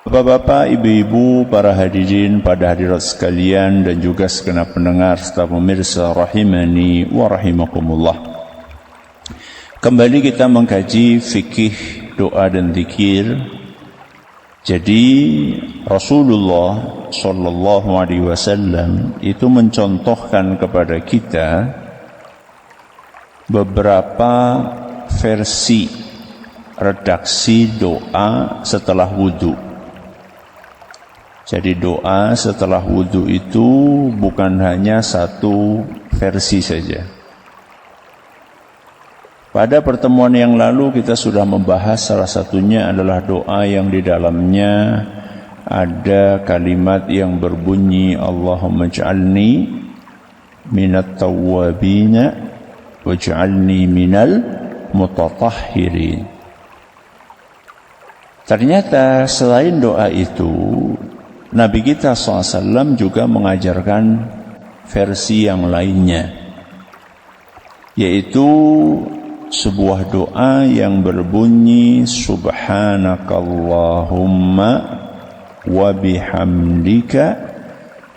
Bapak-bapak, ibu-ibu, para hadirin pada hadirat sekalian dan juga segenap pendengar serta pemirsa rahimani wa rahimakumullah. Kembali kita mengkaji fikih doa dan zikir. Jadi Rasulullah sallallahu alaihi wasallam itu mencontohkan kepada kita beberapa versi redaksi doa setelah wudu. Jadi doa setelah wudu itu bukan hanya satu versi saja. Pada pertemuan yang lalu kita sudah membahas salah satunya adalah doa yang di dalamnya ada kalimat yang berbunyi Allahumma ij'alni minat tawwabina waj'alni minal mutatahhirin. Ternyata selain doa itu Nabi kita SAW juga mengajarkan versi yang lainnya, yaitu sebuah doa yang berbunyi Subhanakallahumma wa bihamdika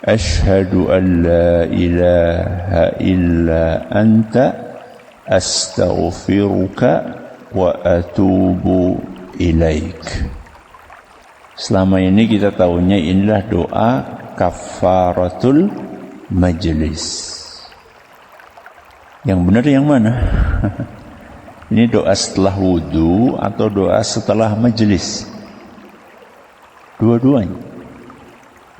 ashhadu an la ilaha illa anta astaghfiruka wa atubu ilaik. Selama ini kita tahunya inilah doa kafaratul majlis. Yang benar yang mana? Ini doa setelah wudu atau doa setelah majlis? Dua-duanya.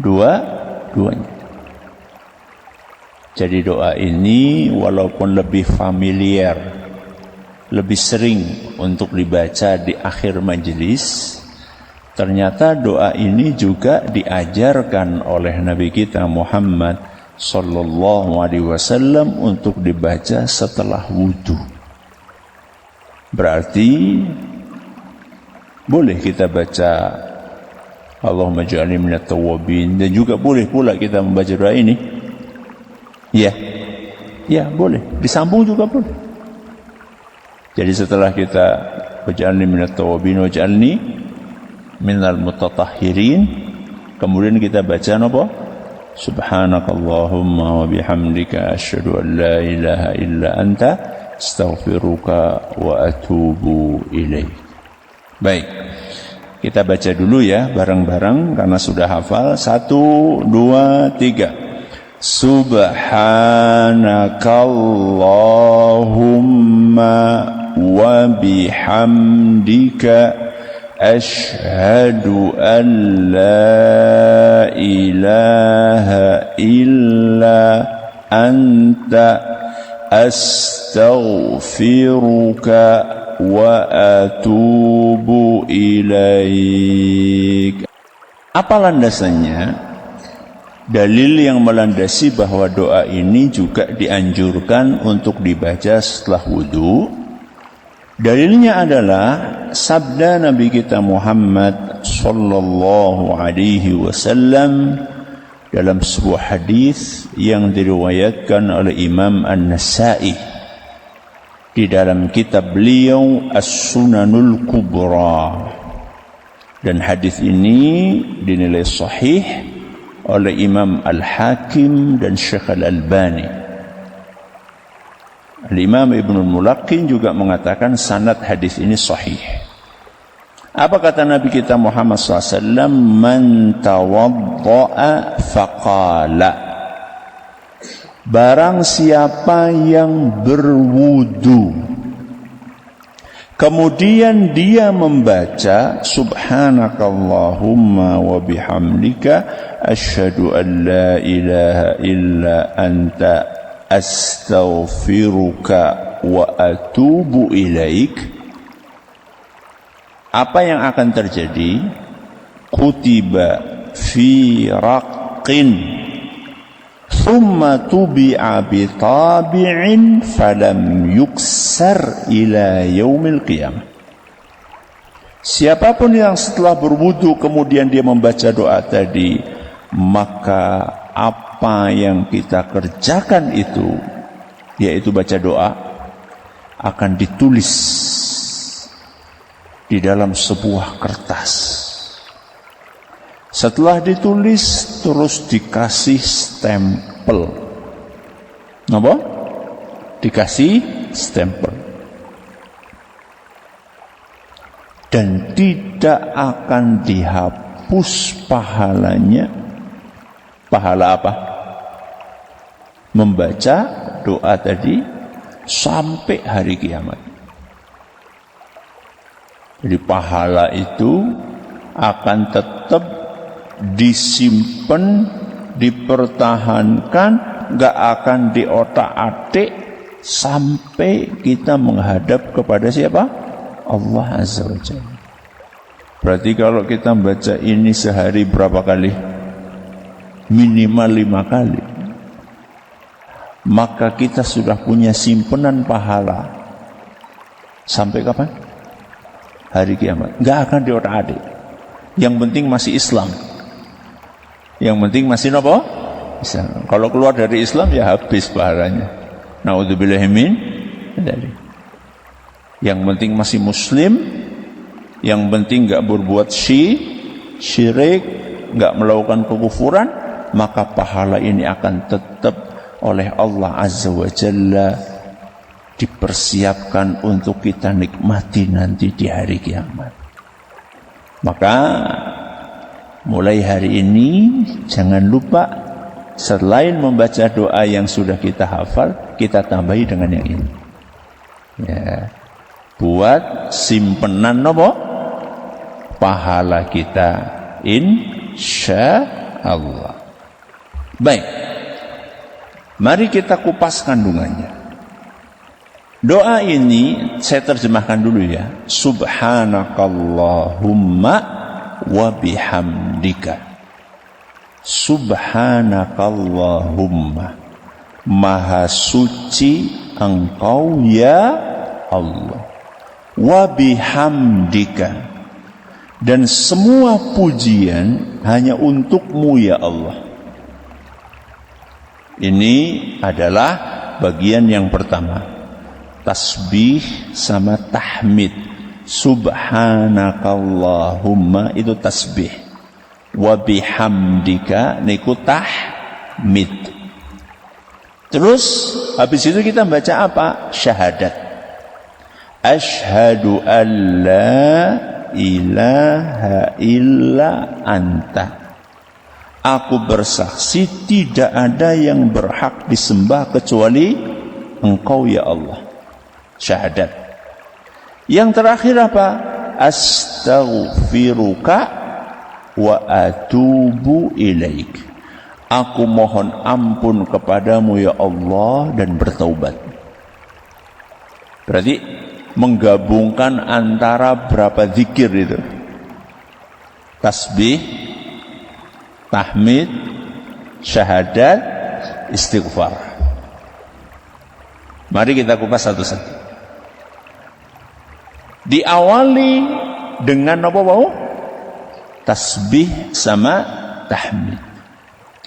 Dua-duanya. Jadi doa ini walaupun lebih familiar, lebih sering untuk dibaca di akhir majlis, ternyata doa ini juga diajarkan oleh Nabi kita Muhammad sallallahu alaihi wasallam untuk dibaca setelah wudu. Berarti boleh kita baca Allahumma ij'alni minat tawwabin, dan juga boleh pula kita membaca doa ini. Ya. Ya, boleh. Disambung juga boleh. Jadi setelah kita waj'alni minat tawwabin waj'alni minal mutatahhirin, kemudian kita baca apa? Subhanakallahumma wa bihamdika asyhadu an la ilaha illa anta astaghfiruka wa atubu ilaik. Baik, kita baca dulu ya bareng-bareng karena sudah hafal. 1, 2, 3. Subhanakallahumma wa bihamdika Ashhadu an la ilaha illa anta astaghfiruka wa atubu ilaik. Apa landasannya? Dalil yang melandasi bahwa doa ini juga dianjurkan untuk dibaca setelah wudu. Dalilnya adalah sabda Nabi kita Muhammad sallallahu alaihi wasallam dalam sebuah hadis yang diriwayatkan oleh Imam An-Nasa'i di dalam kitab beliau As-Sunanul Kubra, dan hadis ini dinilai sahih oleh Imam Al-Hakim dan Syekh Al-Albani. Al-Imam Ibnul Mulaqqin juga mengatakan sanad hadis ini sahih. Apa kata Nabi kita Muhammad SAW? Man tawadda'a faqala, barang siapa yang berwudu kemudian dia membaca Subhanakallahumma wa bihamdika asyhadu an la ilaha illa anta astaghfiruka wa atubu ilaik. Apa yang akan terjadi? Kutiba fi raqin thumma tubi'a bi tabi'in falam yuksar ila yaumil qiyamah. Siapapun yang setelah berwudu kemudian dia membaca doa tadi, maka apa yang kita kerjakan itu, yaitu baca doa, akan ditulis di dalam sebuah kertas Setelah ditulis terus dikasih stempel. Apa? Dikasih stempel. Dan tidak akan dihapus pahalanya. Pahala apa? Membaca doa tadi sampai hari kiamat. Jadi pahala itu akan tetap disimpan, dipertahankan, gak akan diotak-atik sampai kita menghadap kepada siapa? Allah Azza wa Jalla. Berarti kalau kita baca ini sehari berapa kali? Minimal 5 kali. Maka kita sudah punya simpanan pahala. Sampai kapan? Hari kiamat. Gak akan diotak-atik. Yang penting masih Islam. Yang penting masih apa? Islam. Kalau keluar dari Islam ya habis pahalanya. Na'udzubillahi min dzalik. Yang penting masih Muslim, yang penting gak berbuat syirik, gak melakukan kekufuran, maka pahala ini akan tetap oleh Allah Azza wa Jalla dipersiapkan untuk kita nikmati nanti di hari kiamat. Maka mulai hari ini jangan lupa selain membaca doa yang sudah kita hafal, kita tambahi dengan yang ini. Ya, buat simpenan apa? Pahala kita insya Allah. Baik, mari kita kupas kandungannya. Doa ini saya terjemahkan dulu ya. Subhanakallahumma wa bihamdika. Subhanakallahumma, maha suci engkau ya Allah. Wa bihamdika, dan semua pujian hanya untukmu ya Allah. Ini adalah bagian yang pertama, tasbih sama tahmid. Subhanakallahumma itu tasbih, wa bihamdika niku tahmid. Terus habis itu kita baca apa? Syahadat. Asyhadu an la ilaha illa anta. Aku bersaksi tidak ada yang berhak disembah kecuali Engkau ya Allah. Syahadat. Yang terakhir apa? Astaghfiruka wa atubu ilaik. Aku mohon ampun kepadamu ya Allah dan bertaubat. Berarti menggabungkan antara berapa zikir itu? Tasbih, tahmid, syahadat, istighfar. Mari kita kupas satu-satu. Diawali dengan apa mau? Tasbih sama tahmid.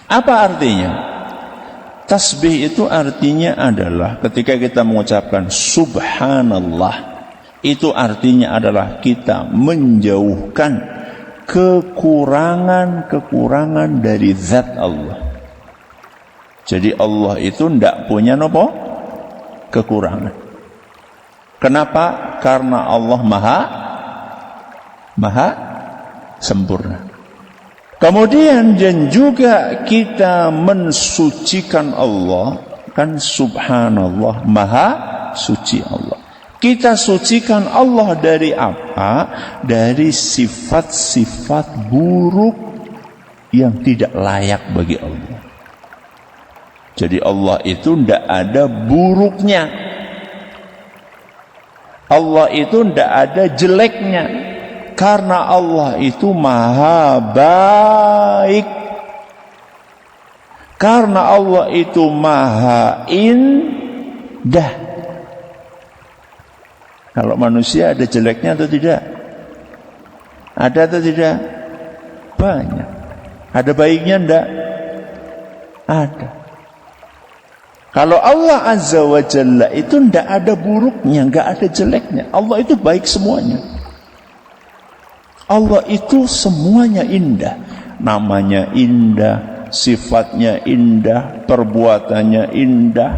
Apa artinya? Tasbih itu artinya adalah ketika kita mengucapkan subhanallah, itu artinya adalah kita menjauhkan kekurangan-kekurangan dari zat Allah. Jadi Allah itu tidak punya apa? Kekurangan. Kenapa? Karena Allah maha sempurna. Kemudian dan juga kita mensucikan Allah, kan subhanallah, maha suci Allah. Kita sucikan Allah dari apa? Dari sifat-sifat buruk yang tidak layak bagi Allah. Jadi Allah itu tidak ada buruknya. Allah itu tidak ada jeleknya. Karena Allah itu maha baik. Karena Allah itu maha indah. Kalau manusia ada jeleknya atau tidak? Ada atau tidak? Banyak. Ada baiknya enggak? Ada. Kalau Allah Azza wa Jalla itu enggak ada buruknya, enggak ada jeleknya. Allah itu baik semuanya. Allah itu semuanya indah. namanya indah, sifatnya indah, perbuatannya indah,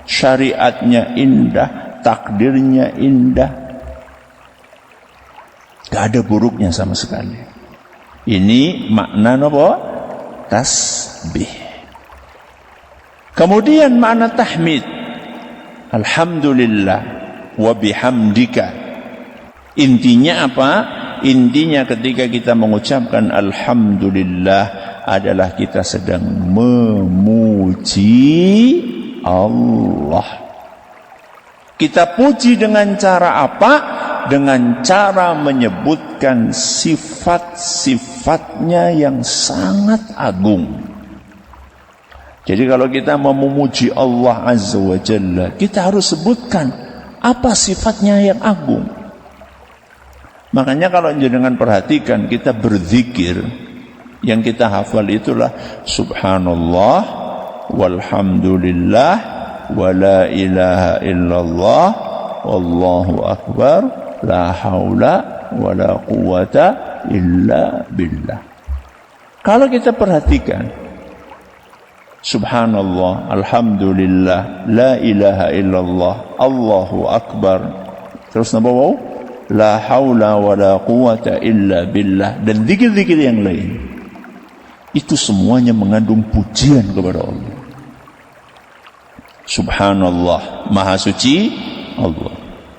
syariatnya indah, takdirnya indah. Gak ada buruknya sama sekali. Ini makna apa? Tasbih. Kemudian makna tahmid. Alhamdulillah wa bihamdika. Intinya apa? Intinya ketika kita mengucapkan alhamdulillah adalah kita sedang memuji Allah. Kita puji dengan cara apa? Dengan cara menyebutkan sifat-sifatnya yang sangat agung. Jadi kalau kita mau memuji Allah Azza wa Jalla, kita harus sebutkan apa sifatnya yang agung. Makanya kalau jenengan perhatikan, kita berzikir, yang kita hafal itulah subhanallah walhamdulillah wala ilaha illallah wallahu akbar la haula wala quwata illa billah. Kalau kita perhatikan subhanallah, alhamdulillah, la ilaha illallah, Allahu akbar, terus napa wau? La haula wala quwata illa billah, dan zikir-zikir yang lain. Itu semuanya mengandung pujian kepada Allah. Subhanallah, maha suci Allah.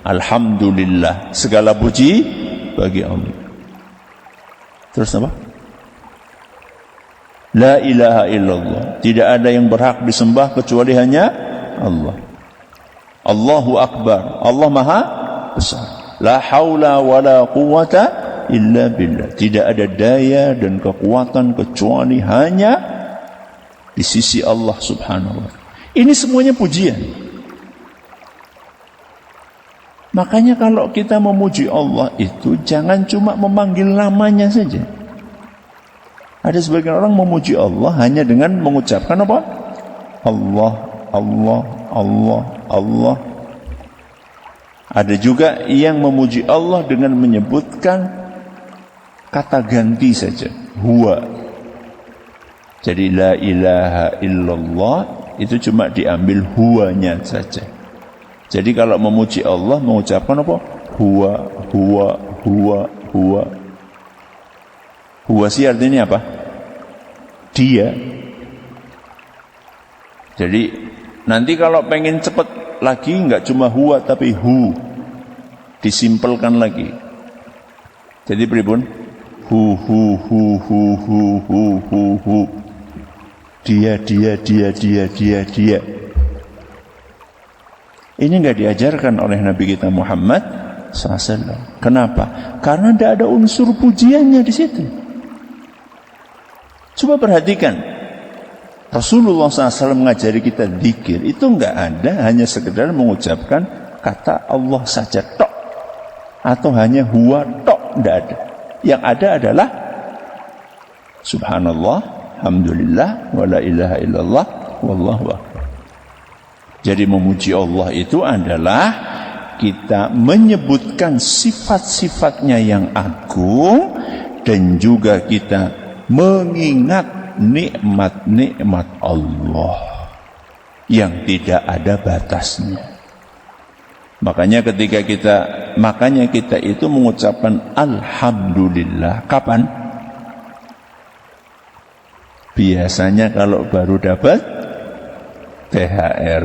Alhamdulillah, segala puji bagi Allah. Terus apa? La ilaha illallah, tidak ada yang berhak disembah kecuali hanya Allah. Allahu akbar, Allah maha besar. La haula wala quwata illa billah, tidak ada daya dan kekuatan kecuali hanya di sisi Allah subhanahu wa ta'ala. Ini semuanya pujian. Makanya kalau kita memuji Allah itu jangan cuma memanggil namanya saja. Ada sebagian orang memuji Allah hanya dengan mengucapkan apa? Allah, Allah, Allah, Allah. Ada juga yang memuji Allah dengan menyebutkan kata ganti saja, huwa. Jadi la ilaha illallah itu cuma diambil huwanya saja. Jadi kalau memuji Allah mengucapkan apa? Huwa, huwa, huwa, huwa. Huwa sih artinya apa? Dia. Jadi nanti kalau pengen cepat lagi enggak cuma huwa tapi hu, disimpelkan lagi. Jadi pripun? Hu hu hu hu hu hu hu hu. Dia. Ini enggak diajarkan oleh Nabi kita Muhammad SAW. Kenapa? Karena tidak ada unsur pujiannya di situ. Coba perhatikan. Rasulullah SAW mengajari kita zikir itu enggak ada hanya sekedar mengucapkan kata Allah saja tok atau hanya huwa tok, enggak ada. Yang ada adalah subhanallah, alhamdulillah, wala ilaha illallah, wallahu akbar. Jadi memuji Allah itu adalah kita menyebutkan sifat-sifatnya yang agung dan juga kita mengingat nikmat-nikmat Allah yang tidak ada batasnya. Makanya kita itu mengucapkan alhamdulillah kapan? Biasanya kalau baru dapat THR.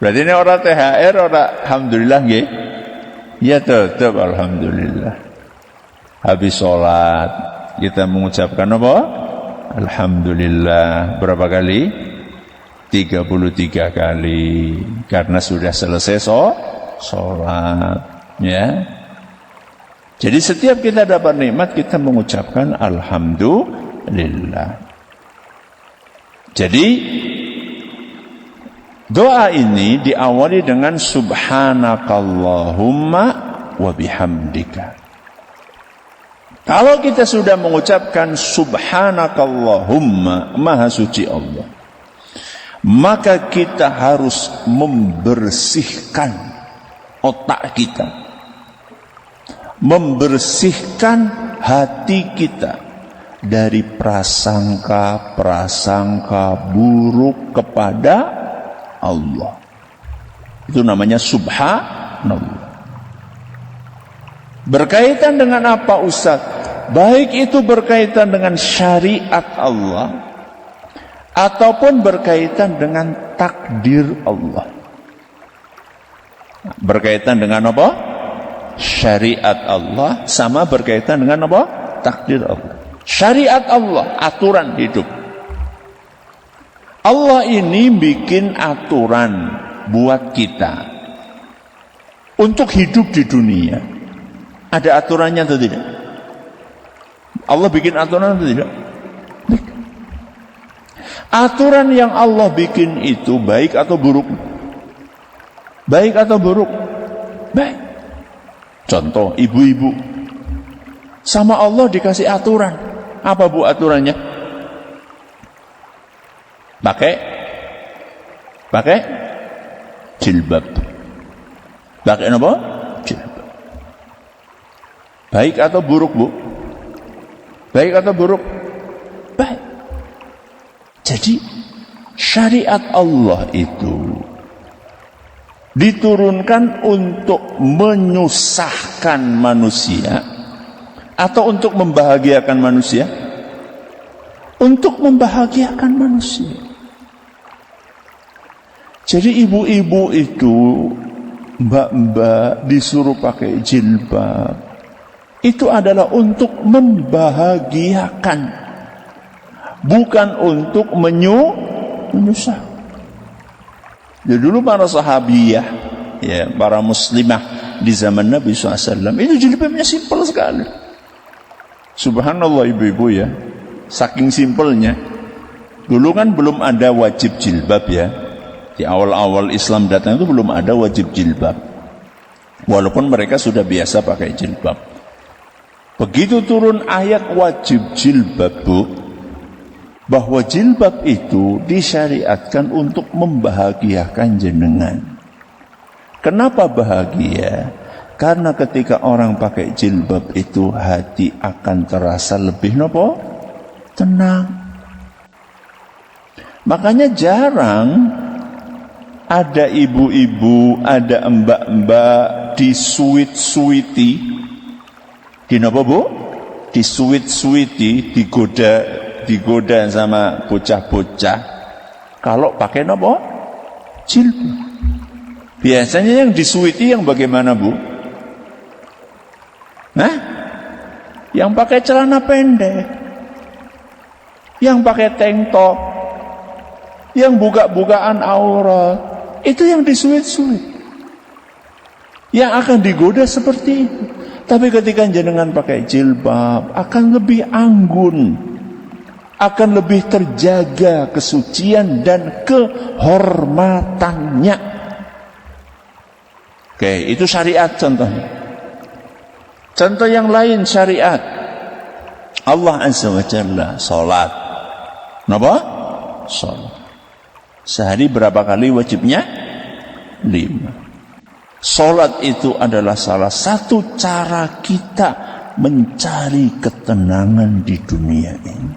Berarti ini orang THR, orang alhamdulillah nggih? Ya tetap alhamdulillah. Habis sholat kita mengucapkan apa? Alhamdulillah. Berapa kali? 33 kali. Karena sudah selesai sholat. Ya. Jadi setiap kita dapat nikmat, kita mengucapkan alhamdulillah. Jadi doa ini diawali dengan subhanakallahumma wa bihamdika. Kalau kita sudah mengucapkan subhanakallahumma, maha suci Allah, maka kita harus membersihkan otak kita, membersihkan hati kita dari prasangka-prasangka buruk kepada Allah. Itu namanya subhanallah. Berkaitan dengan apa Ustaz? Baik itu berkaitan dengan syariat Allah ataupun berkaitan dengan takdir Allah. Berkaitan dengan apa? Syariat Allah sama berkaitan dengan apa? Takdir Allah. Syariat Allah, aturan hidup. Allah ini bikin aturan buat kita untuk hidup di dunia. Ada aturannya atau tidak? Allah bikin aturan atau tidak? Aturan yang Allah bikin itu baik atau buruk? Baik atau buruk? Baik. Contoh, ibu-ibu sama Allah dikasih aturan. Apa bu aturannya? Pakai jilbab. Pakai apa? Jilbab. Baik atau buruk bu? Baik atau buruk? Baik. Jadi syariat Allah itu diturunkan untuk menyusahkan manusia atau untuk membahagiakan manusia? Untuk membahagiakan manusia. Jadi ibu-ibu itu, mbak-mbak disuruh pakai jilbab, itu adalah untuk membahagiakan, bukan untuk menyusah. Jadi dulu para sahabiyah, ya, para muslimah di zaman Nabi SAW, itu jilbabnya simpel sekali. Subhanallah ibu-ibu ya, saking simpelnya. Dulu kan belum ada wajib jilbab ya. Di awal-awal Islam datang itu belum ada wajib jilbab. Walaupun mereka sudah biasa pakai jilbab. Begitu turun ayat wajib jilbab bu, bahwa jilbab itu disyariatkan untuk membahagiakan jenengan. Kenapa bahagia? Karena ketika orang pakai jilbab itu hati akan terasa lebih nopo? Tenang. Makanya jarang ada ibu-ibu, ada mbak-mbak disuit-suiti. Di nopo bu? Disuit-suiti, digoda sama bocah-bocah. Kalau pakai nopo? Jilbab. Biasanya yang disuiti yang bagaimana bu? Nah, yang pakai celana pendek, yang pakai tank top, yang buka-bukaan aurat, itu yang disuit-suit. Yang akan digoda seperti itu. Tapi ketika jenengan pakai jilbab, akan lebih anggun, akan lebih terjaga kesucian dan kehormatannya. Oke, itu syariat contohnya. Contoh yang lain syariat. Allah Azza wa Jalla salat. Kenapa? Salat. Sehari berapa kali wajibnya? 5. Salat itu adalah salah satu cara kita mencari ketenangan di dunia ini.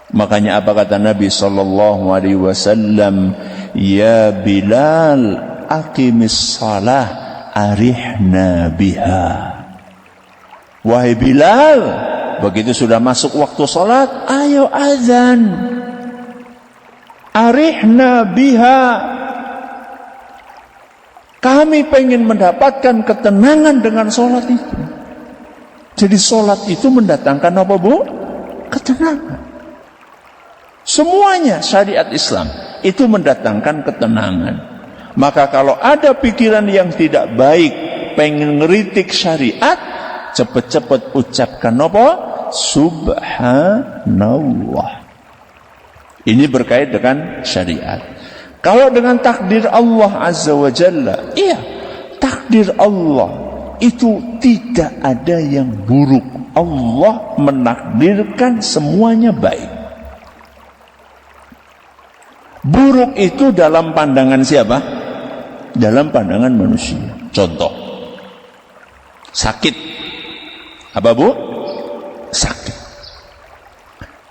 Makanya apa kata Nabi sallallahu alaihi wasallam, "Ya Bilal, aqimis shalah arihna biha." Wahai Bilal, begitu sudah masuk waktu salat, ayo azan. Arihna biha. Kami pengen mendapatkan ketenangan dengan salat itu. Jadi salat itu mendatangkan apa bu? Ketenangan. Semuanya syariat Islam itu mendatangkan ketenangan. Maka kalau ada pikiran yang tidak baik, pengen ngeritik syariat, cepat-cepat ucapkan apa? Subhanallah. Ini berkait dengan syariat. Kalau dengan takdir Allah Azza wa Jalla, iya, takdir Allah itu tidak ada yang buruk. Allah menakdirkan semuanya baik. Buruk itu dalam pandangan siapa? Dalam pandangan manusia. Contoh, sakit. Apa bu? sakit.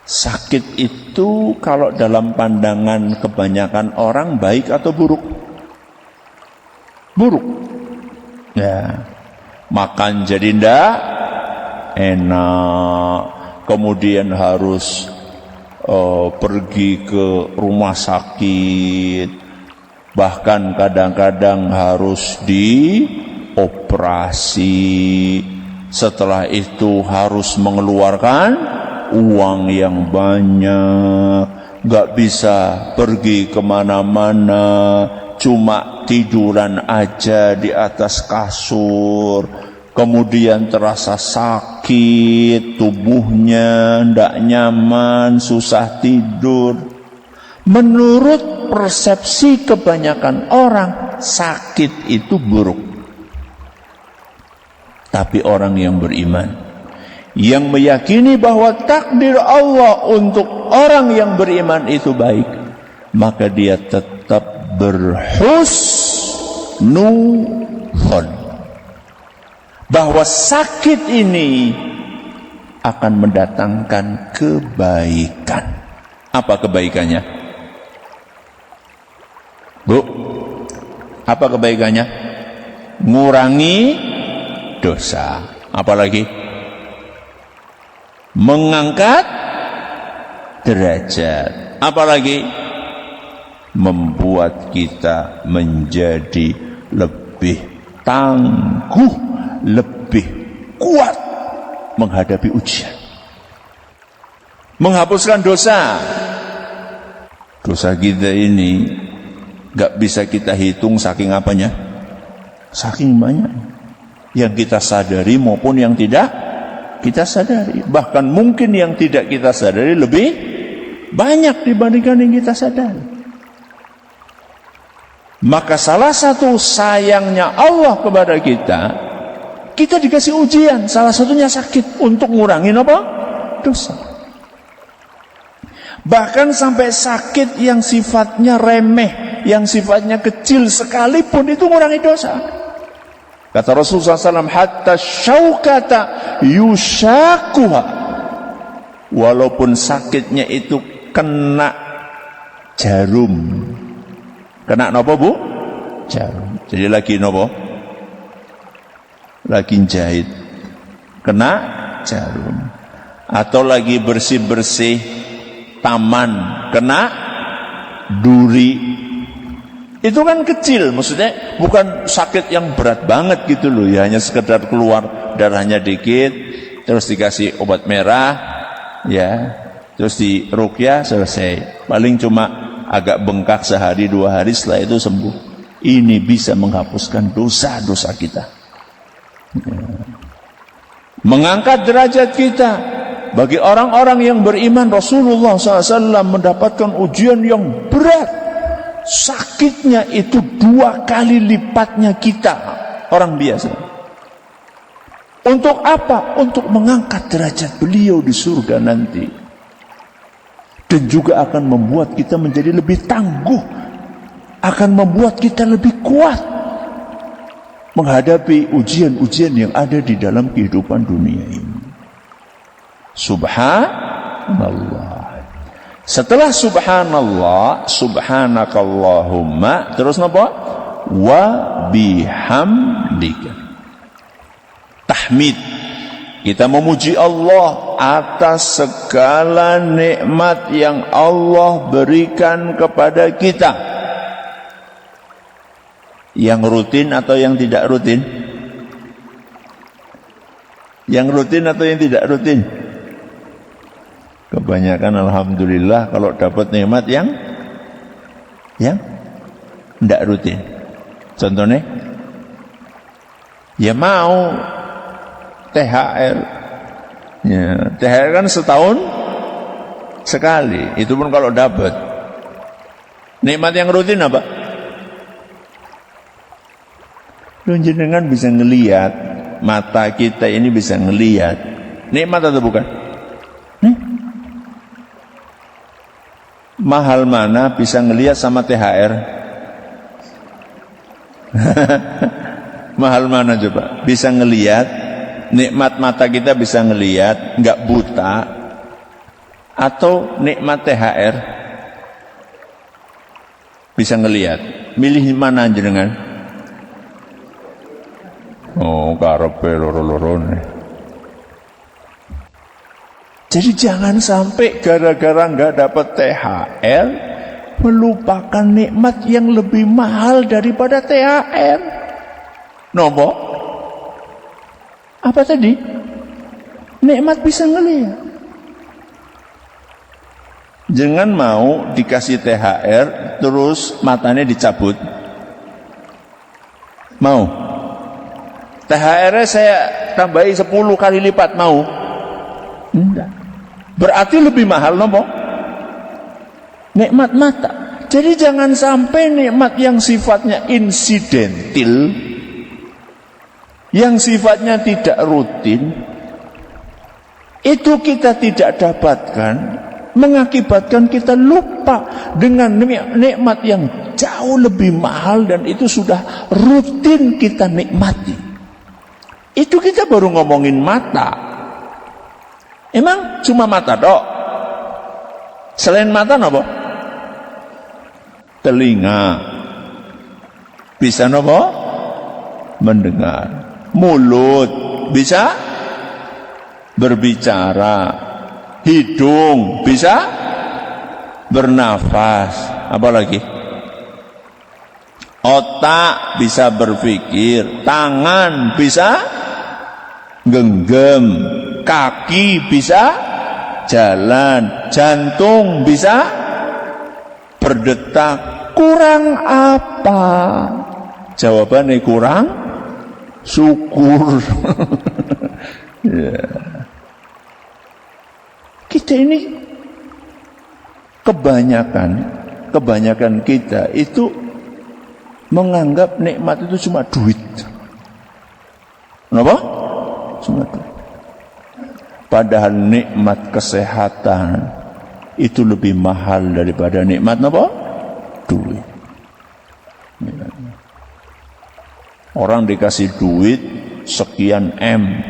Sakit itu kalau dalam pandangan kebanyakan orang baik atau buruk? Buruk. Ya, makan jadi ndak enak, kemudian harus pergi ke rumah sakit, bahkan kadang-kadang harus dioperasi. Setelah itu harus mengeluarkan uang yang banyak, gak bisa pergi kemana-mana, cuma tiduran aja di atas kasur. Kemudian terasa sakit, tubuhnya ndak nyaman, susah tidur. Menurut persepsi kebanyakan orang, sakit itu buruk. Tapi orang yang beriman, yang meyakini bahwa takdir Allah untuk orang yang beriman itu baik, maka dia tetap berhusnudzon bahwa sakit ini akan mendatangkan kebaikan. Apa kebaikannya? Bu, apa kebaikannya? Ngurangi dosa. Apalagi? Mengangkat derajat. Apalagi? Membuat kita menjadi lebih tangguh, lebih kuat menghadapi ujian. Menghapuskan dosa. Dosa kita ini gak bisa kita hitung saking apanya, saking banyak yang kita sadari maupun yang tidak kita sadari. Bahkan mungkin yang tidak kita sadari lebih banyak dibandingkan yang kita sadari. Maka salah satu sayangnya Allah kepada kita dikasih ujian, salah satunya sakit, untuk ngurangin apa? Dosa. Bahkan sampai sakit yang sifatnya remeh, yang sifatnya kecil sekalipun itu ngurangi dosa. Kata Rasulullah SAW, hatta syaukata yushakuha. Walaupun sakitnya itu kena jarum. Kena nopo bu? Jarum. Jadi lagi nopo? Lagi jahit. Kena jarum. Atau lagi bersih-bersih taman. Kena duri. Itu kan kecil, maksudnya bukan sakit yang berat banget gitu loh. Ya hanya sekedar keluar darahnya dikit, terus dikasih obat merah, ya, terus diruqyah, selesai. Paling cuma agak bengkak sehari 2 hari, setelah itu sembuh. Ini bisa menghapuskan dosa-dosa kita, mengangkat derajat kita. Bagi orang-orang yang beriman, Rasulullah SAW mendapatkan ujian yang berat. Sakitnya itu 2 kali lipatnya kita, orang biasa. Untuk apa? Untuk mengangkat derajat beliau di surga nanti. Dan juga akan membuat kita menjadi lebih tangguh, akan membuat kita lebih kuat menghadapi ujian-ujian yang ada di dalam kehidupan dunia ini. Subhanallah. Setelah subhanallah, subhanakallahumma, terus apa? Wa bihamdika. Tahmid. Kita memuji Allah atas segala nikmat yang Allah berikan kepada kita. Yang rutin atau yang tidak rutin? Yang rutin atau yang tidak rutin? Kebanyakan alhamdulillah kalau dapat nikmat yang tidak rutin. Contohnya, ya mau THR. Ya, THR kan setahun sekali. Itu pun kalau dapat. Nikmat yang rutin apa? Lu jenengan bisa ngelihat, mata kita ini bisa ngelihat. Nikmat atau bukan? Mahal mana bisa ngelihat sama THR? Mahal mana coba? Bisa ngelihat nikmat mata kita bisa ngelihat, nggak buta, atau nikmat THR bisa ngelihat. Milih mana jenengan? Oh, karepe loro-lorone. Jadi jangan sampai gara-gara nggak dapat THR melupakan nikmat yang lebih mahal daripada THR. Nopo? Apa tadi? Nikmat bisa ngelihat. Jangan mau dikasih THR terus matanya dicabut. Mau? THR-nya saya tambahi 10 kali lipat, mau? Enggak. Berarti lebih mahal nopo? Nikmat mata. Jadi jangan sampai nikmat yang sifatnya insidentil, yang sifatnya tidak rutin, itu kita tidak dapatkan, mengakibatkan kita lupa dengan nikmat yang jauh lebih mahal dan itu sudah rutin kita nikmati. Itu kita baru ngomongin mata. Emang cuma mata dok? Selain mata nopo? Telinga. Bisa nopo? Mendengar. Mulut. Bisa? Berbicara. Hidung. Bisa? Bernafas. Apa lagi? Otak bisa berpikir. Tangan bisa genggam, kaki bisa jalan, jantung bisa berdetak. Kurang apa? Jawabannya kurang syukur. Ya. Kita ini kebanyakan kita itu menganggap nikmat itu cuma duit. Kenapa? Cuma duit. Padahal nikmat kesehatan itu lebih mahal daripada nikmat apa? Duit. Orang dikasih duit sekian M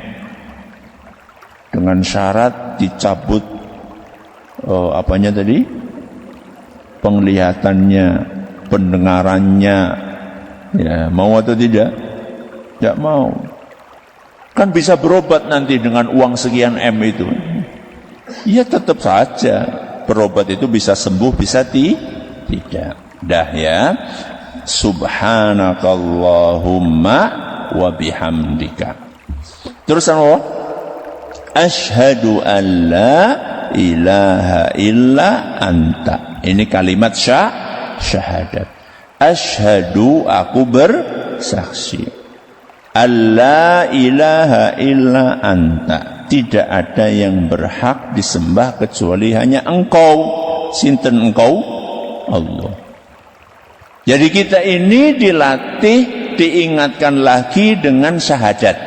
dengan syarat dicabut apanya tadi? Penglihatannya, pendengarannya. Ya, mau atau tidak? Tidak mau. Kan bisa berobat nanti dengan uang sekian M itu. Ya tetap saja berobat itu bisa sembuh, bisa tidak. Dah ya. Subhanakallahumma wa bihamdika. Terus apa? Asyhadu an la ilaha illa anta. Ini kalimat syahadat. Asyhadu, aku bersaksi. Allah ilaha illa anta. Tidak ada yang berhak disembah kecuali hanya engkau. Sinten engkau? Allah. Jadi kita ini dilatih, diingatkan lagi dengan syahadat.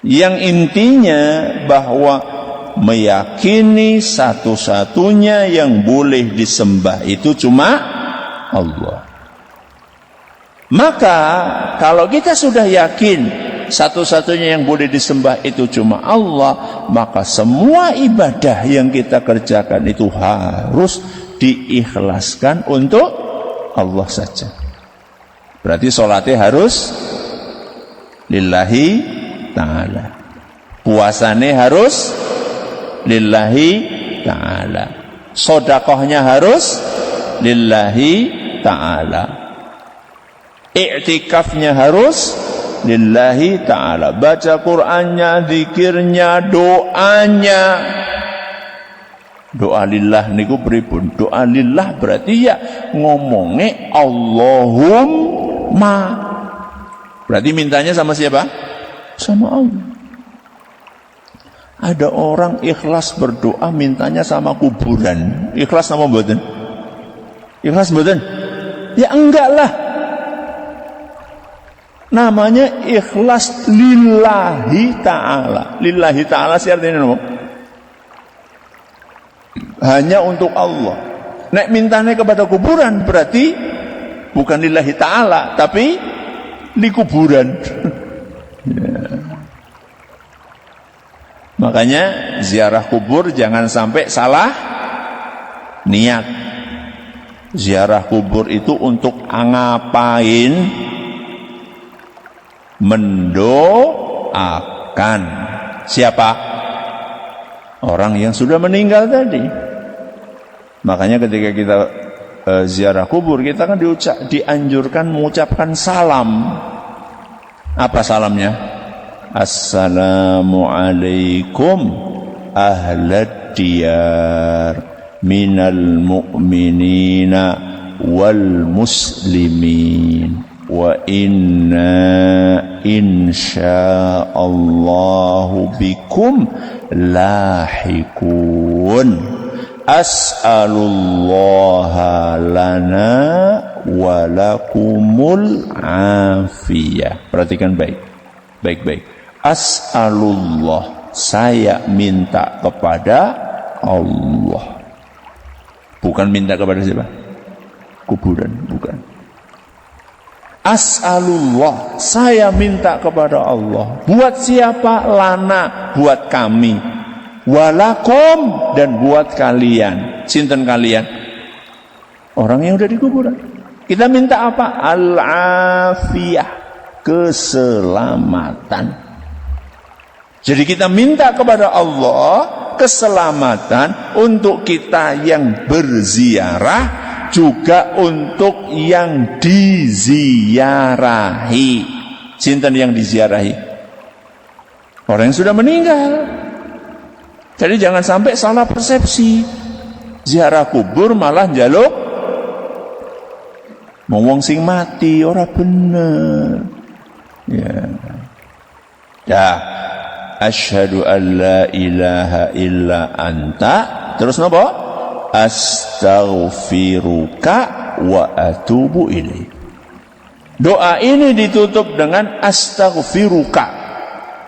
Yang intinya bahwa meyakini satu-satunya yang boleh disembah itu cuma Allah. Maka kalau kita sudah yakin satu-satunya yang boleh disembah itu cuma Allah, maka semua ibadah yang kita kerjakan itu harus diikhlaskan untuk Allah saja. Berarti sholatnya harus lillahi ta'ala. Puasanya harus lillahi ta'ala. Sedekahnya harus lillahi ta'ala. I'tikafnya harus lillahi ta'ala. Baca Qur'annya, zikirnya, doanya. Doa lillah niku pripun? Doa lillah berarti ya ngomongnya Allahumma. Berarti mintanya sama siapa? Sama Allah. Ada orang ikhlas berdoa mintanya sama kuburan. Ikhlas sama mboten? Ikhlas mboten? Ya enggak lah. Namanya ikhlas lillahi ta'ala. Lillahi ta'ala sih artinya apa? Hanya untuk Allah. Nek mintanya kepada kuburan berarti bukan lillahi ta'ala, tapi di kuburan. Ya. Makanya ziarah kubur jangan sampai salah niat. Ziarah kubur itu untuk ngapain? Mendoakan siapa? Orang yang sudah meninggal tadi. Makanya ketika kita ziarah kubur, kita kan dianjurkan mengucapkan salam. Apa salamnya? Assalamualaikum ahlad diyar minal mu'minina wal muslimin wa inna insya'allahu bikum lahikun as'alullaha lana walakumul afiyah. Perhatikan baik-baik. As'alullah, saya minta kepada Allah. Bukan minta kepada siapa? Kuburan, bukan. As'alullah, saya minta kepada Allah. Buat siapa? Lana, buat kami. Walakum, dan buat kalian. Sinten kalian? Orang yang udah di kuburan. Kita minta apa? Al-afiyah, keselamatan. Jadi kita minta kepada Allah keselamatan untuk kita yang berziarah, juga untuk yang diziarahi. Sinten yang diziarahi? Orang yang sudah meninggal. Jadi jangan sampai salah persepsi. Ziarah kubur malah njaluk wong sing mati, ora bener. Ya. Dah. Asyhadu an la ilaha illa anta. Terus napa? Astaghfiruka wa atubu ilaik. Doa ini ditutup dengan astaghfiruka.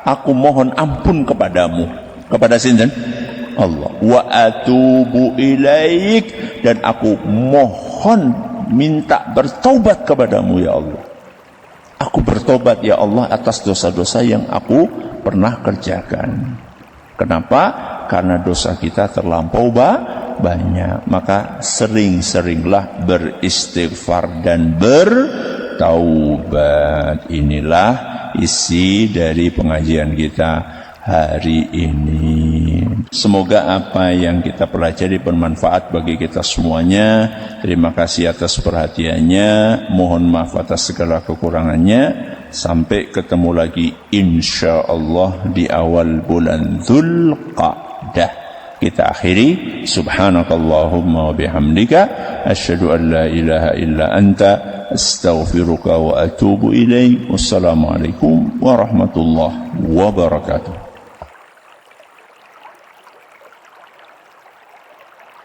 Aku mohon ampun kepadamu. Kepada sinten? Allah. Wa atubu ilaik, dan aku mohon minta bertaubat kepadamu ya Allah. Aku bertobat ya Allah atas dosa-dosa yang aku pernah kerjakan. Kenapa? Karena dosa kita terlampau banyak. Maka sering-seringlah beristighfar dan bertaubat. Inilah isi dari pengajian kita hari ini. Semoga apa yang kita pelajari bermanfaat bagi kita semuanya. Terima kasih atas perhatiannya. Mohon maaf atas segala kekurangannya. Sampai ketemu lagi insyaallah di awal bulan Dzulqa'dah. Kita akhiri. Subhanakallahumma wa bihamdika asyhadu an la ilaha illa anta astaghfiruka wa atubu ilaik. Wassalamualaikum warahmatullahi wabarakatuh.